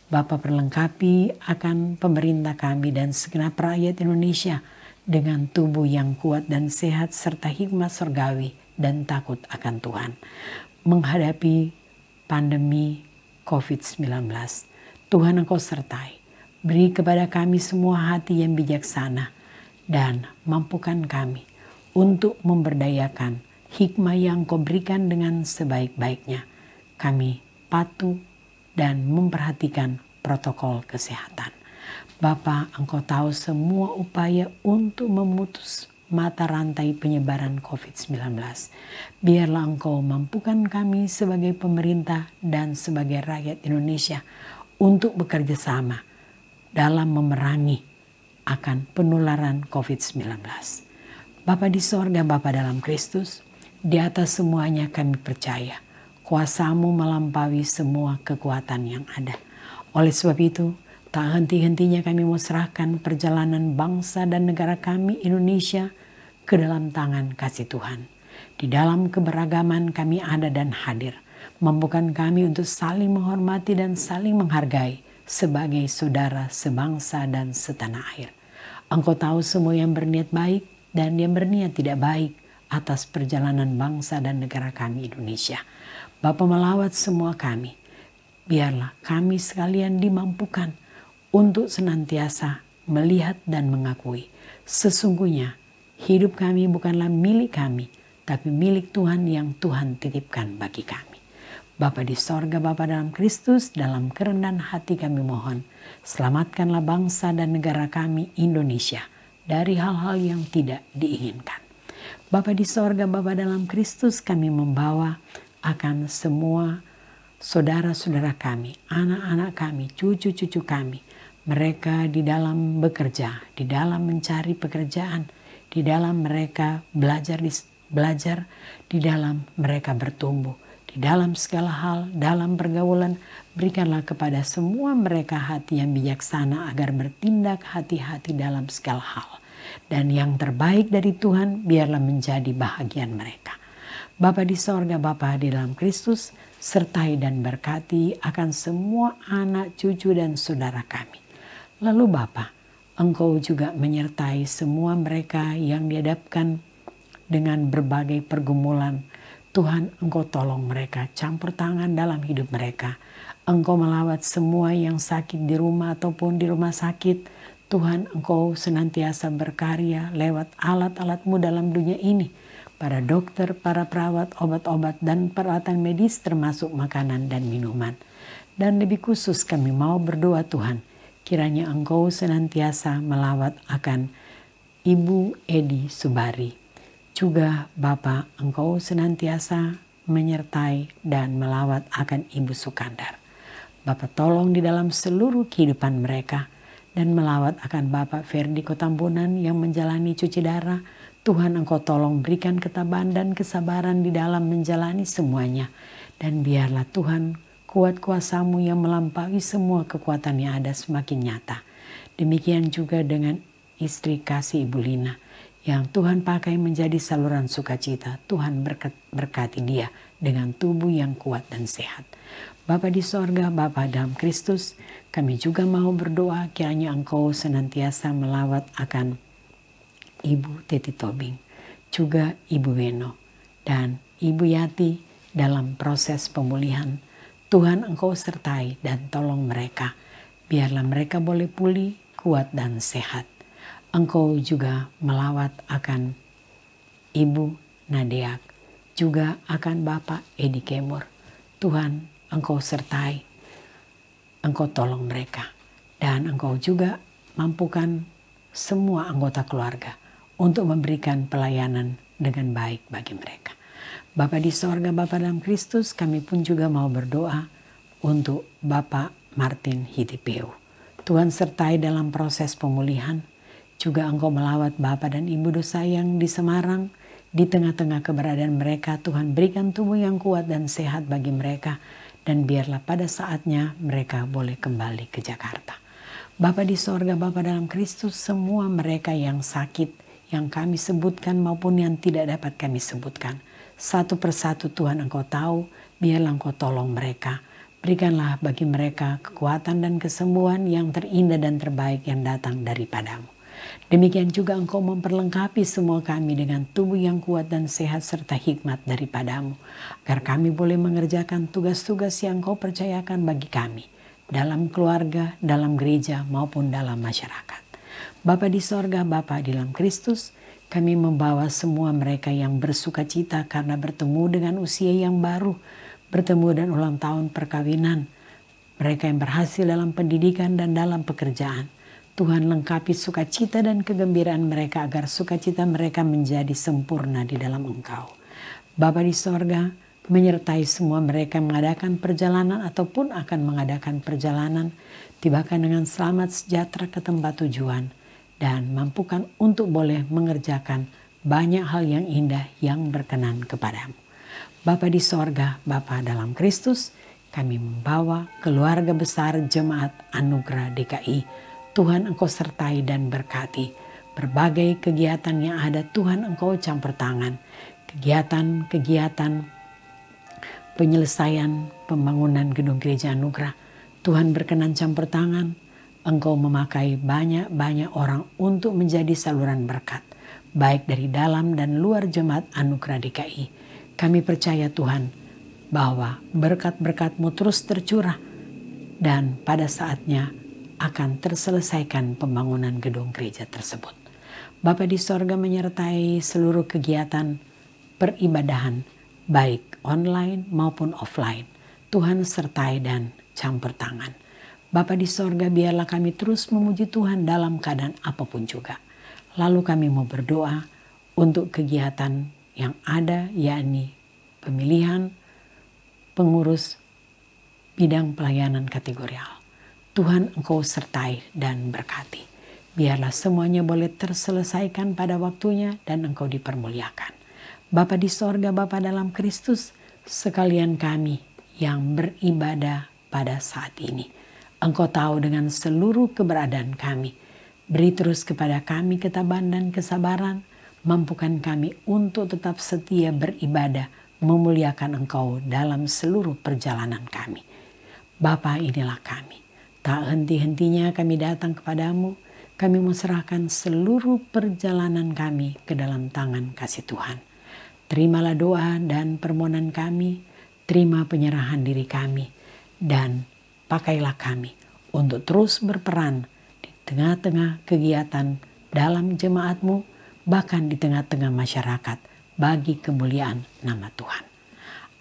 Bapa perlengkapi akan pemerintah kami dan segenap rakyat Indonesia dengan tubuh yang kuat dan sehat serta hikmat surgawi dan takut akan Tuhan. Menghadapi pandemi COVID-19, Tuhan Engkau sertai. Beri kepada kami semua hati yang bijaksana dan mampukan kami untuk memberdayakan hikmah yang Kau berikan dengan sebaik-baiknya. Kami patuh dan memperhatikan protokol kesehatan. Bapa, Engkau tahu semua upaya untuk memutus mata rantai penyebaran COVID-19. Biarlah Engkau mampukan kami sebagai pemerintah dan sebagai rakyat Indonesia untuk bekerja sama dalam memerangi akan penularan COVID-19. Bapa di sorga, Bapa dalam Kristus, di atas semuanya kami percaya kuasa-Mu melampaui semua kekuatan yang ada. Oleh sebab itu, tak henti-hentinya kami mau serahkan perjalanan bangsa dan negara kami Indonesia ke dalam tangan kasih Tuhan. Di dalam keberagaman kami ada dan hadir. Mampukan kami untuk saling menghormati dan saling menghargai sebagai saudara sebangsa dan setanah air. Engkau tahu semua yang berniat baik dan yang berniat tidak baik atas perjalanan bangsa dan negara kami Indonesia. Bapa melawat semua kami. Biarlah kami sekalian dimampukan untuk senantiasa melihat dan mengakui sesungguhnya hidup kami bukanlah milik kami, tapi milik Tuhan yang Tuhan titipkan bagi kami. Bapa di sorga, Bapa dalam Kristus, dalam kerendahan hati kami mohon, selamatkanlah bangsa dan negara kami Indonesia dari hal-hal yang tidak diinginkan. Bapa di sorga, Bapa dalam Kristus, kami membawa akan semua saudara-saudara kami, anak-anak kami, cucu-cucu kami. Mereka di dalam bekerja, di dalam mencari pekerjaan, di dalam mereka belajar, di dalam mereka bertumbuh. Di dalam segala hal, dalam pergaulan, berikanlah kepada semua mereka hati yang bijaksana agar bertindak hati-hati dalam segala hal. Dan yang terbaik dari Tuhan biarlah menjadi bahagian mereka. Bapa di sorga, Bapa di dalam Kristus, sertai dan berkati akan semua anak, cucu, dan saudara kami. Lalu Bapa, Engkau juga menyertai semua mereka yang dihadapkan dengan berbagai pergumulan. Tuhan, Engkau tolong mereka, campur tangan dalam hidup mereka. Engkau melawat semua yang sakit di rumah ataupun di rumah sakit. Tuhan, Engkau senantiasa berkarya lewat alat-alat-Mu dalam dunia ini. Para dokter, para perawat, obat-obat, dan peralatan medis termasuk makanan dan minuman. Dan lebih khusus kami mau berdoa Tuhan, kiranya Engkau senantiasa melawat akan Ibu Edi Subari. Juga Bapa, Engkau senantiasa menyertai dan melawat akan Ibu Sukandar. Bapa tolong di dalam seluruh kehidupan mereka dan melawat akan Bapak Ferdi Kotambunan yang menjalani cuci darah. Tuhan, Engkau tolong berikan ketabahan dan kesabaran di dalam menjalani semuanya. Dan biarlah Tuhan kuat kuasa-Mu yang melampaui semua kekuatan yang ada semakin nyata. Demikian juga dengan istri kasih Ibu Lina yang Tuhan pakai menjadi saluran sukacita. Tuhan berkati dia dengan tubuh yang kuat dan sehat. Bapa di sorga, Bapa dalam Kristus, kami juga mau berdoa kiranya Engkau senantiasa melawat akan Ibu Teti Tobing, juga Ibu Weno, dan Ibu Yati dalam proses pemulihan. Tuhan, Engkau sertai dan tolong mereka. Biarlah mereka boleh pulih, kuat dan sehat. Engkau juga melawat akan Ibu Nadeak, juga akan Bapak Edi Kemur. Tuhan, Engkau sertai, Engkau tolong mereka. Dan Engkau juga mampukan semua anggota keluarga untuk memberikan pelayanan dengan baik bagi mereka. Bapa di sorga, Bapa dalam Kristus, kami pun juga mau berdoa untuk Bapak Martin Hitipeu. Tuhan sertai dalam proses pemulihan. Juga Engkau melawat Bapak dan Ibu dosa yang di Semarang. Di tengah-tengah keberadaan mereka, Tuhan berikan tubuh yang kuat dan sehat bagi mereka. Dan biarlah pada saatnya mereka boleh kembali ke Jakarta. Bapa di sorga, Bapa dalam Kristus, semua mereka yang sakit, yang kami sebutkan maupun yang tidak dapat kami sebutkan. Satu persatu Tuhan Engkau tahu, biarlah Engkau tolong mereka. Berikanlah bagi mereka kekuatan dan kesembuhan yang terindah dan terbaik yang datang daripada-Mu. Demikian juga Engkau memperlengkapi semua kami dengan tubuh yang kuat dan sehat serta hikmat daripada-Mu. Agar kami boleh mengerjakan tugas-tugas yang Engkau percayakan bagi kami. dalam keluarga, dalam gereja, maupun dalam masyarakat. Bapa di sorga, Bapa di dalam Kristus, kami membawa semua mereka yang bersuka cita karena bertemu dengan usia yang baru, bertemu dan ulang tahun perkawinan, mereka yang berhasil dalam pendidikan dan dalam pekerjaan. Tuhan lengkapi sukacita dan kegembiraan mereka agar sukacita mereka menjadi sempurna di dalam Engkau. Bapa di sorga, menyertai semua mereka yang mengadakan perjalanan ataupun akan mengadakan perjalanan, tibakan dengan selamat sejahtera ke tempat tujuan, dan mampukan untuk boleh mengerjakan banyak hal yang indah yang berkenan kepadamu. Bapa di sorga, Bapa dalam Kristus, kami membawa keluarga besar Jemaat Anugerah DKI. Tuhan Engkau sertai dan berkati. Berbagai kegiatan yang ada Tuhan Engkau campur tangan. Kegiatan penyelesaian pembangunan gedung gereja Anugerah. Tuhan berkenan campur tangan. Engkau memakai banyak orang untuk menjadi saluran berkat, baik dari dalam dan luar Jemaat Anugerah DKI. Kami percaya Tuhan bahwa berkat-berkat-Mu terus tercurah dan pada saatnya akan terselesaikan pembangunan gedung gereja tersebut. Bapa di sorga menyertai seluruh kegiatan peribadahan, baik online maupun offline. Tuhan sertai dan campur tangan. Bapa di sorga, biarlah kami terus memuji Tuhan dalam keadaan apapun juga. Lalu kami mau berdoa untuk kegiatan yang ada, yakni pemilihan pengurus bidang pelayanan kategorial. Tuhan Engkau sertai dan berkati. Biarlah semuanya boleh terselesaikan pada waktunya dan Engkau dipermuliakan. Bapa di sorga, Bapa dalam Kristus, sekalian kami yang beribadah pada saat ini. Engkau tahu dengan seluruh keberadaan kami. Beri terus kepada kami ketabahan dan kesabaran. Mampukan kami untuk tetap setia beribadah, memuliakan Engkau dalam seluruh perjalanan kami. Bapa, inilah kami. Tak henti-hentinya kami datang kepadamu. Kami menserahkan seluruh perjalanan kami ke dalam tangan kasih Tuhan. Terimalah doa dan permohonan kami. Terima penyerahan diri kami. Dan pakailah kami untuk terus berperan di tengah-tengah kegiatan dalam jemaat-Mu, bahkan di tengah-tengah masyarakat, bagi kemuliaan nama Tuhan.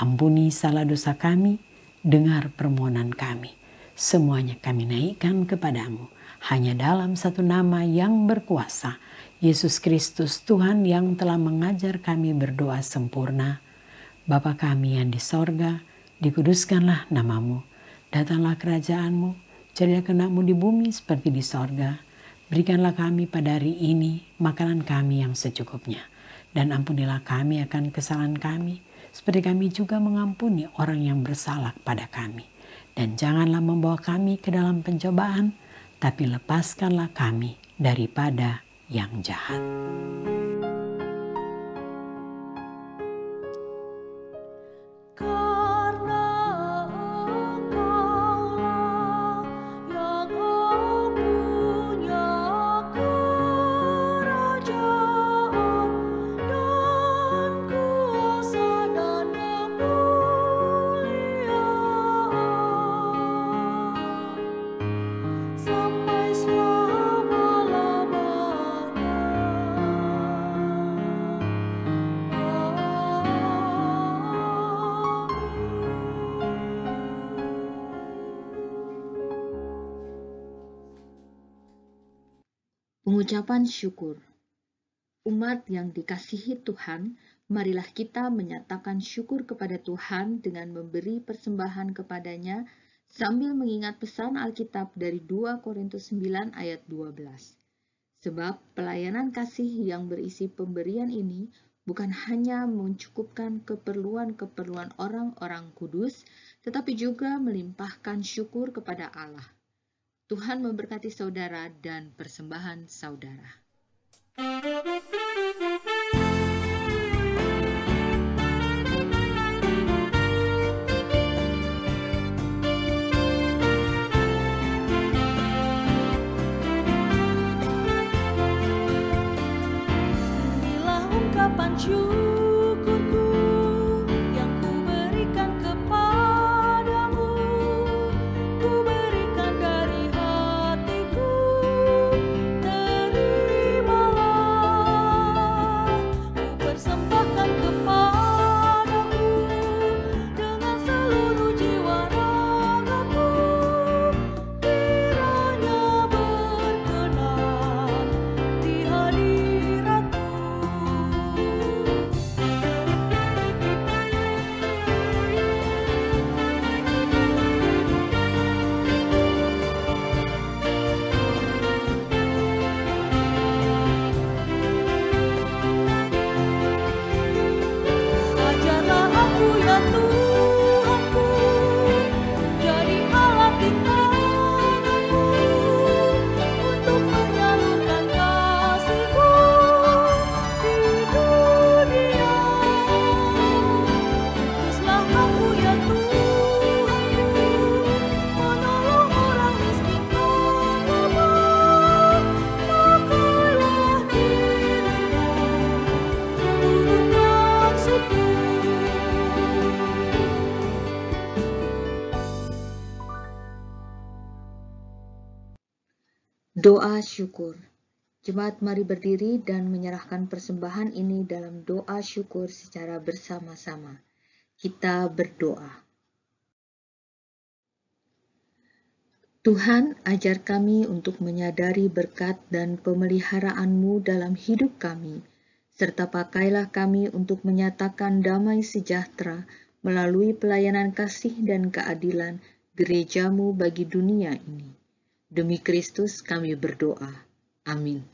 Ampuni salah dosa kami, dengar permohonan kami. Semuanya kami naikkan kepadamu, hanya dalam satu nama yang berkuasa, Yesus Kristus Tuhan yang telah mengajar kami berdoa sempurna. Bapa kami yang di sorga, dikuduskanlah namamu. Datanglah kerajaan-Mu, jadilah kehendak-Mu di bumi seperti di sorga. Berikanlah kami pada hari ini makanan kami yang secukupnya. Dan ampunilah kami akan kesalahan kami, seperti kami juga mengampuni orang yang bersalah pada kami. Dan janganlah membawa kami ke dalam pencobaan, tapi lepaskanlah kami daripada yang jahat. Pengucapan syukur. Umat yang dikasihi Tuhan, marilah kita menyatakan syukur kepada Tuhan dengan memberi persembahan kepadanya sambil mengingat pesan Alkitab dari 2 Korintus 9 ayat 12. Sebab pelayanan kasih yang berisi pemberian ini bukan hanya mencukupkan keperluan-keperluan orang-orang kudus, tetapi juga melimpahkan syukur kepada Allah. Tuhan memberkati saudara dan persembahan saudara. Inilah ungkapan syukurku yang ku berikan kepadamu. Ku beri Doa syukur. Jemaat mari berdiri dan menyerahkan persembahan ini dalam doa syukur secara bersama-sama. Kita berdoa. Tuhan, ajar kami untuk menyadari berkat dan pemeliharaan-Mu dalam hidup kami, serta pakailah kami untuk menyatakan damai sejahtera melalui pelayanan kasih dan keadilan gereja-Mu bagi dunia ini. Demi Kristus kami berdoa. Amin.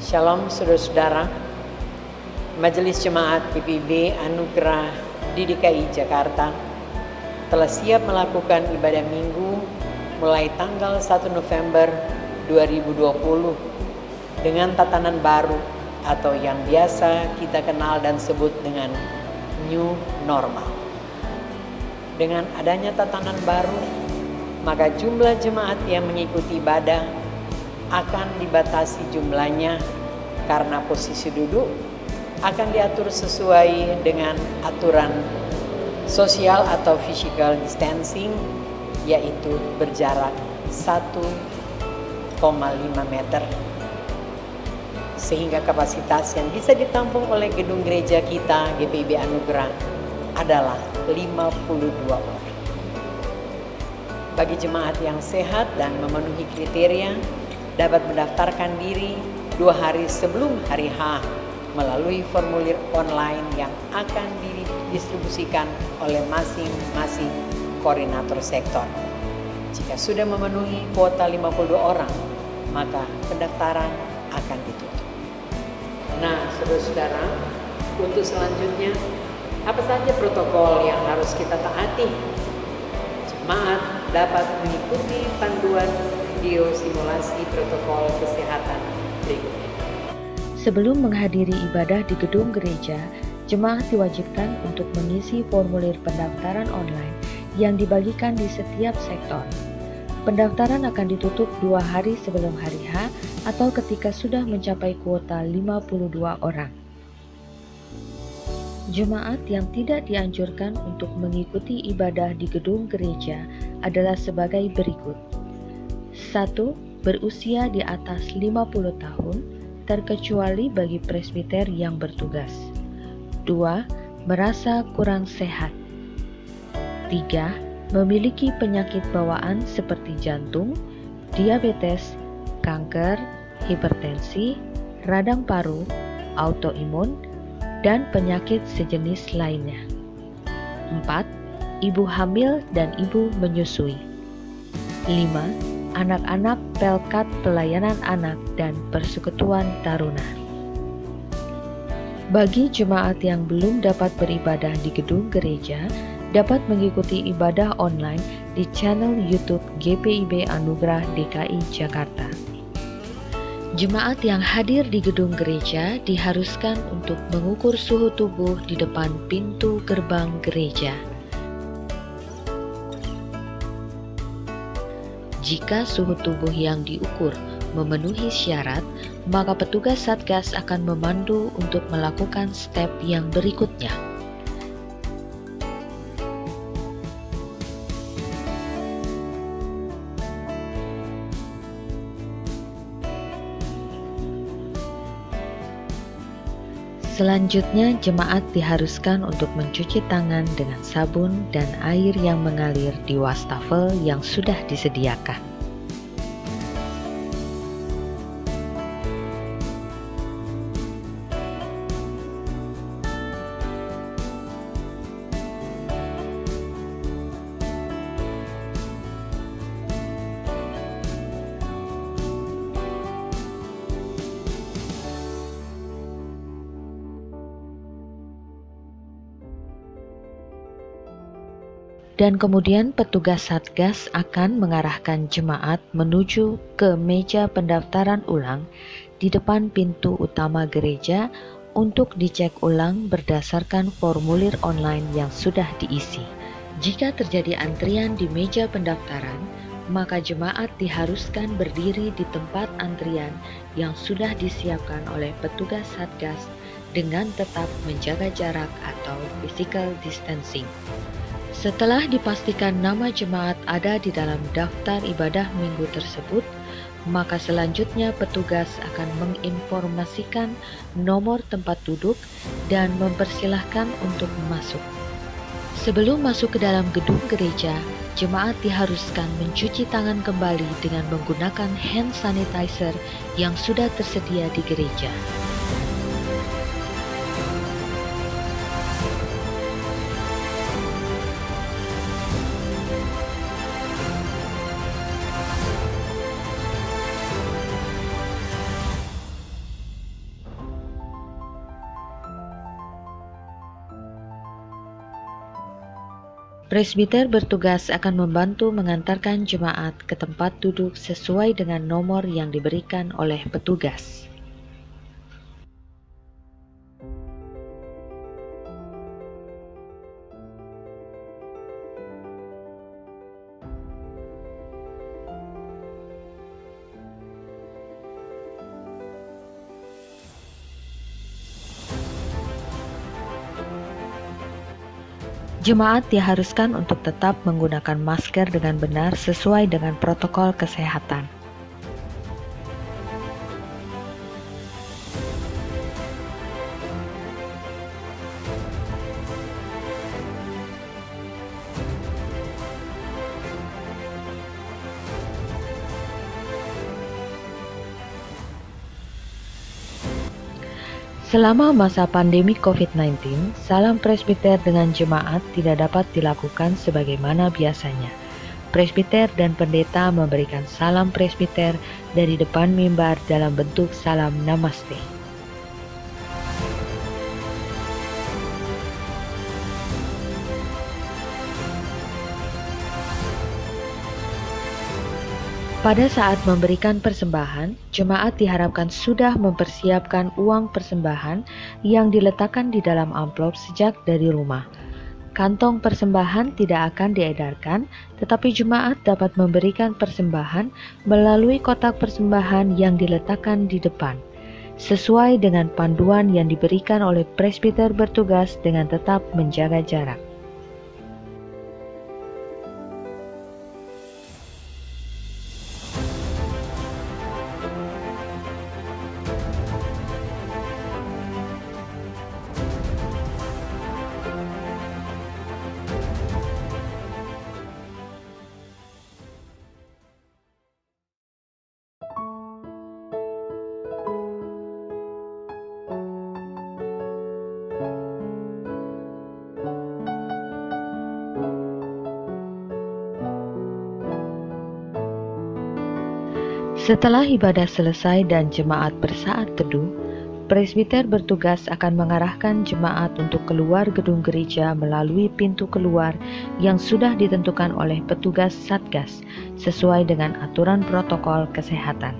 Shalom saudara-saudara, Majelis Jemaat GPIB Anugerah di DKI Jakarta telah siap melakukan ibadah minggu mulai tanggal 1 November 2020 dengan tatanan baru atau yang biasa kita kenal dan sebut dengan New Normal. Dengan adanya tatanan baru, maka jumlah jemaat yang mengikuti ibadah akan dibatasi jumlahnya karena posisi duduk akan diatur sesuai dengan aturan sosial atau physical distancing, yaitu berjarak 1,5 meter. Sehingga kapasitas yang bisa ditampung oleh gedung gereja kita GPIB Anugerah adalah 52 orang. Bagi jemaat yang sehat dan memenuhi kriteria, dapat mendaftarkan diri 2 hari sebelum hari H melalui formulir online yang akan didistribusikan oleh masing-masing koordinator sektor. Jika sudah memenuhi kuota 52 orang, maka pendaftaran akan ditutup. Nah, saudara-saudara, untuk selanjutnya, apa saja protokol yang harus kita taati? Jemaat dapat mengikuti panduan video simulasi protokol kesehatan berikutnya. Sebelum menghadiri ibadah di gedung gereja, jemaat diwajibkan untuk mengisi formulir pendaftaran online yang dibagikan di setiap sektor. Pendaftaran akan ditutup 2 hari sebelum hari H atau ketika sudah mencapai kuota 52 orang. Jemaat yang tidak dianjurkan untuk mengikuti ibadah di gedung gereja adalah sebagai berikut. 1. Berusia di atas 50 tahun, terkecuali bagi presbiter yang bertugas. 2. Merasa kurang sehat. 3. Memiliki penyakit bawaan seperti jantung, diabetes, kanker, hipertensi, radang paru, autoimun, dan penyakit sejenis lainnya. 4. Ibu hamil dan ibu menyusui. 5. Anak-anak Pelkat Pelayanan Anak dan Persekutuan Taruna. Bagi jemaat yang belum dapat beribadah di gedung gereja, dapat mengikuti ibadah online di channel YouTube GPIB Anugerah DKI Jakarta. Jemaat yang hadir di gedung gereja diharuskan untuk mengukur suhu tubuh di depan pintu gerbang gereja. Jika suhu tubuh yang diukur memenuhi syarat, maka petugas Satgas akan memandu untuk melakukan step yang berikutnya. Selanjutnya, jemaat diharuskan untuk mencuci tangan dengan sabun dan air yang mengalir di wastafel yang sudah disediakan. Dan kemudian petugas Satgas akan mengarahkan jemaat menuju ke meja pendaftaran ulang di depan pintu utama gereja untuk dicek ulang berdasarkan formulir online yang sudah diisi. Jika terjadi antrian di meja pendaftaran, maka jemaat diharuskan berdiri di tempat antrian yang sudah disiapkan oleh petugas Satgas dengan tetap menjaga jarak atau physical distancing. Setelah dipastikan nama jemaat ada di dalam daftar ibadah minggu tersebut, maka selanjutnya petugas akan menginformasikan nomor tempat duduk dan mempersilahkan untuk masuk. Sebelum masuk ke dalam gedung gereja, jemaat diharuskan mencuci tangan kembali dengan menggunakan hand sanitizer yang sudah tersedia di gereja. Presbiter bertugas akan membantu mengantarkan jemaat ke tempat duduk sesuai dengan nomor yang diberikan oleh petugas. Jemaat diharuskan untuk tetap menggunakan masker dengan benar sesuai dengan protokol kesehatan. Selama masa pandemi COVID-19, salam presbiter dengan jemaat tidak dapat dilakukan sebagaimana biasanya. Presbiter dan pendeta memberikan salam presbiter dari depan mimbar dalam bentuk salam namaste. Pada saat memberikan persembahan, jemaat diharapkan sudah mempersiapkan uang persembahan yang diletakkan di dalam amplop sejak dari rumah. Kantong persembahan tidak akan diedarkan, tetapi jemaat dapat memberikan persembahan melalui kotak persembahan yang diletakkan di depan, sesuai dengan panduan yang diberikan oleh presbiter bertugas dengan tetap menjaga jarak. Setelah ibadah selesai dan jemaat bersaat teduh, presbiter bertugas akan mengarahkan jemaat untuk keluar gedung gereja melalui pintu keluar yang sudah ditentukan oleh petugas Satgas sesuai dengan aturan protokol kesehatan.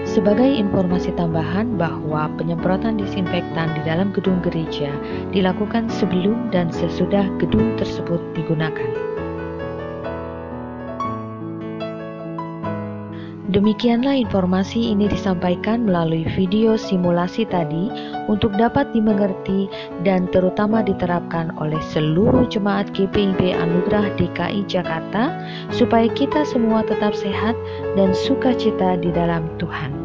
Sebagai informasi tambahan bahwa penyemprotan disinfektan di dalam gedung gereja dilakukan sebelum dan sesudah gedung tersebut digunakan. Demikianlah informasi ini disampaikan melalui video simulasi tadi untuk dapat dimengerti dan terutama diterapkan oleh seluruh jemaat GPIB Anugerah DKI Jakarta supaya kita semua tetap sehat dan sukacita di dalam Tuhan.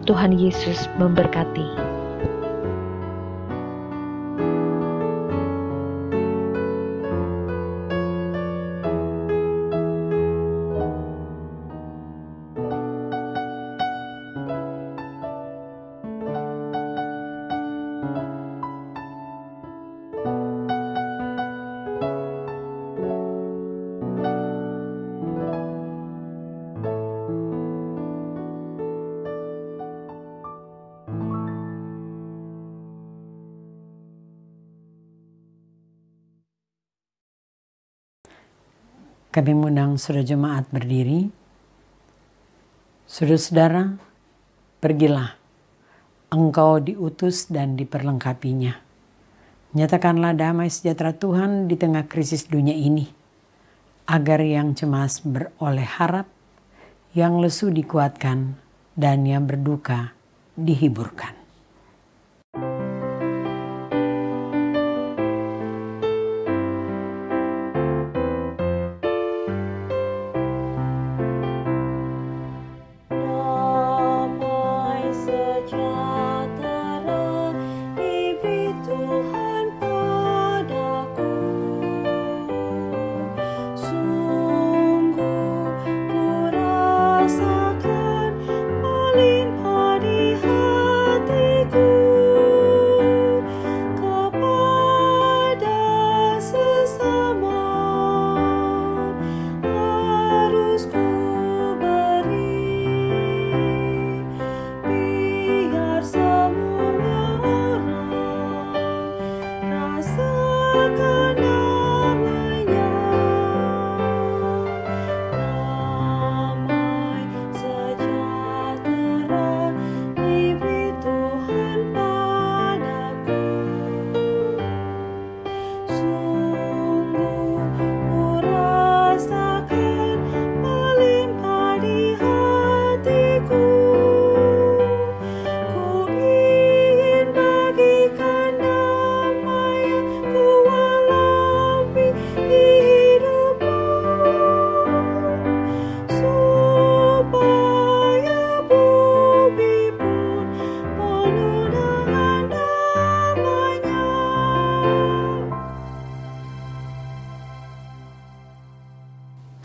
Tuhan Yesus memberkati. Kami mengundang saudara jemaat berdiri. Saudara-saudara, pergilah, engkau diutus dan diperlengkapinya. Nyatakanlah damai sejahtera Tuhan di tengah krisis dunia ini, agar yang cemas beroleh harap, yang lesu dikuatkan, dan yang berduka dihiburkan.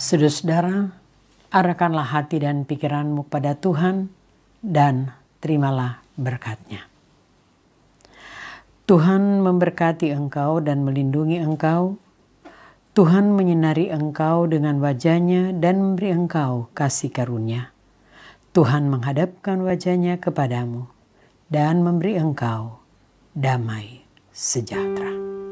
Saudara-saudara, arahkanlah hati dan pikiranmu pada Tuhan dan terimalah berkat-Nya. Tuhan memberkati engkau dan melindungi engkau. Tuhan menyinari engkau dengan wajah-Nya dan memberi engkau kasih karunia. Tuhan menghadapkan wajah-Nya kepadamu dan memberi engkau damai sejahtera.